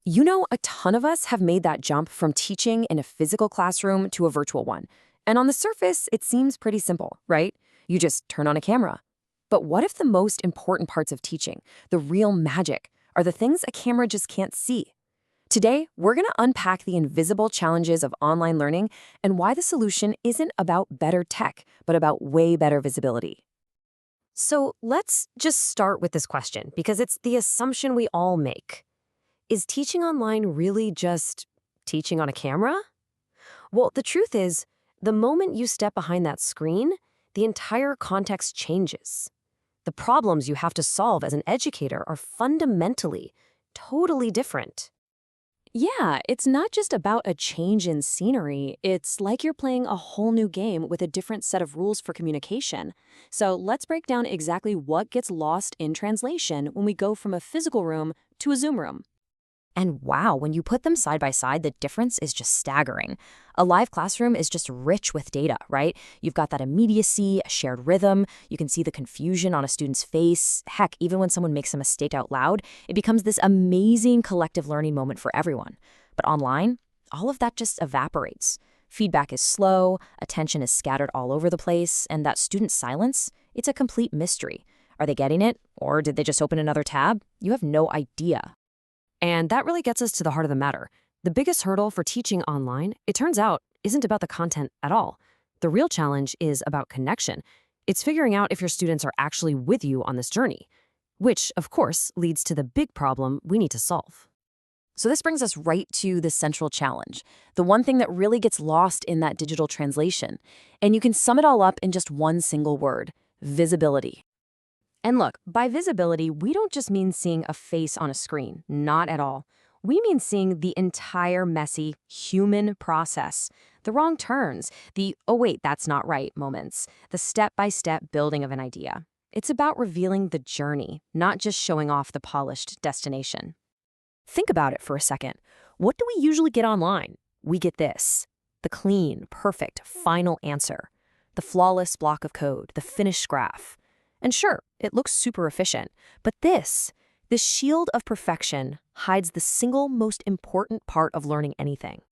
You know, a ton of us have made that jump from teaching in a physical classroom to a virtual one. And on the surface, it seems pretty simple, right? You just turn on a camera. But what if the most important parts of teaching, the real magic, are the things a camera just can't see? Today, we're going to unpack the invisible challenges of online learning and why the solution isn't about better tech, but about way better visibility. So let's just start with this question because it's the assumption we all make. Is teaching online really just teaching on a camera? Well, the truth is, the moment you step behind that screen, the entire context changes. The problems you have to solve as an educator are fundamentally, totally different. Yeah, it's not just about a change in scenery. It's like you're playing a whole new game with a different set of rules for communication. So let's break down exactly what gets lost in translation when we go from a physical room to a Zoom room. And wow, when you put them side by side, the difference is just staggering. A live classroom is just rich with data, right? You've got that immediacy, a shared rhythm. You can see the confusion on a student's face. Heck, even when someone makes a mistake out loud, it becomes this amazing collective learning moment for everyone. But online, all of that just evaporates. Feedback is slow, attention is scattered all over the place, and that student silence, it's a complete mystery. Are they getting it? Or did they just open another tab? You have no idea. And that really gets us to the heart of the matter. The biggest hurdle for teaching online, it turns out, isn't about the content at all. The real challenge is about connection. It's figuring out if your students are actually with you on this journey, which, of course, leads to the big problem we need to solve. So this brings us right to the central challenge, the one thing that really gets lost in that digital translation. And you can sum it all up in just one single word: visibility. And look, by visibility, we don't just mean seeing a face on a screen, not at all. We mean seeing the entire messy human process, the wrong turns, the "oh wait, that's not right" moments, the step-by-step building of an idea. It's about revealing the journey, not just showing off the polished destination. Think about it for a second. What do we usually get online? We get this: the clean, perfect, final answer, the flawless block of code, the finished graph. And sure, it looks super efficient, but this shield of perfection hides the single most important part of learning anything.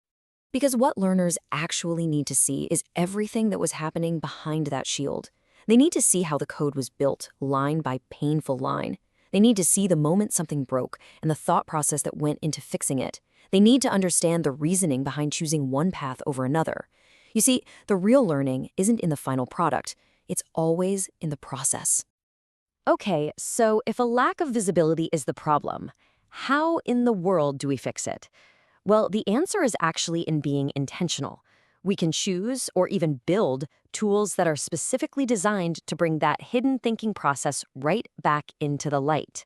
Because what learners actually need to see is everything that was happening behind that shield. They need to see how the code was built, line by painful line. They need to see the moment something broke and the thought process that went into fixing it. They need to understand the reasoning behind choosing one path over another. You see, the real learning isn't in the final product. It's always in the process. Okay, so if a lack of visibility is the problem, how in the world do we fix it? Well, the answer is actually in being intentional. We can choose or even build tools that are specifically designed to bring that hidden thinking process right back into the light.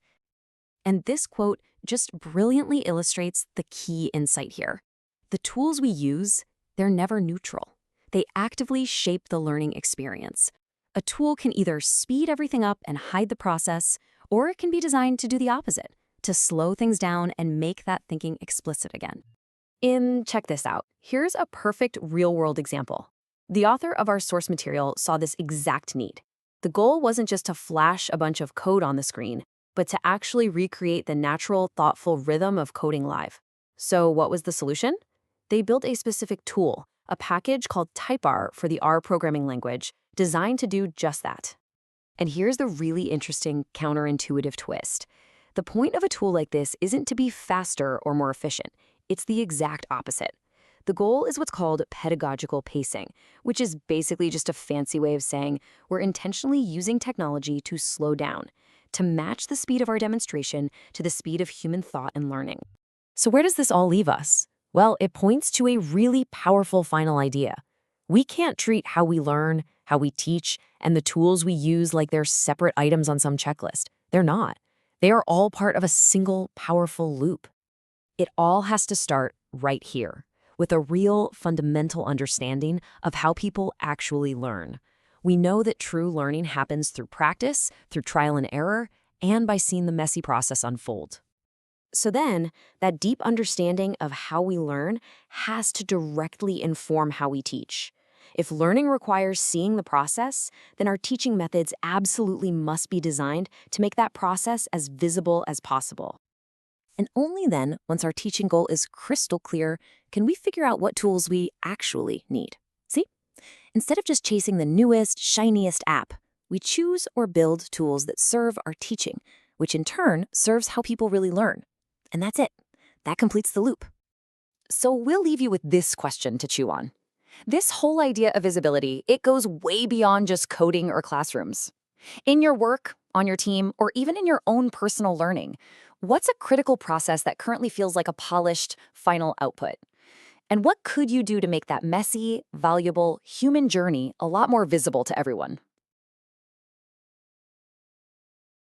And this quote just brilliantly illustrates the key insight here. The tools we use, they're never neutral. They actively shape the learning experience. A tool can either speed everything up and hide the process, or it can be designed to do the opposite, to slow things down and make that thinking explicit again. Check this out. Here's a perfect real-world example. The author of our source material saw this exact need. The goal wasn't just to flash a bunch of code on the screen, but to actually recreate the natural, thoughtful rhythm of coding live. So what was the solution? They built a specific tool, a package called TypeR for the R programming language, designed to do just that. And here's the really interesting counterintuitive twist. The point of a tool like this isn't to be faster or more efficient. It's the exact opposite. The goal is what's called pedagogical pacing, which is basically just a fancy way of saying we're intentionally using technology to slow down, to match the speed of our demonstration to the speed of human thought and learning. So where does this all leave us? Well, it points to a really powerful final idea. We can't treat how we learn, how we teach, and the tools we use like they're separate items on some checklist. They're not. They are all part of a single, powerful loop. It all has to start right here, with a real fundamental understanding of how people actually learn. We know that true learning happens through practice, through trial and error, and by seeing the messy process unfold. So then, that deep understanding of how we learn has to directly inform how we teach. If learning requires seeing the process, then our teaching methods absolutely must be designed to make that process as visible as possible. And only then, once our teaching goal is crystal clear, can we figure out what tools we actually need. See? Instead of just chasing the newest, shiniest app, we choose or build tools that serve our teaching, which in turn serves how people really learn. And that's it. That completes the loop. So we'll leave you with this question to chew on. This whole idea of visibility, it goes way beyond just coding or classrooms. In your work, on your team, or even in your own personal learning, what's a critical process that currently feels like a polished, final output? And what could you do to make that messy, valuable, human journey a lot more visible to everyone?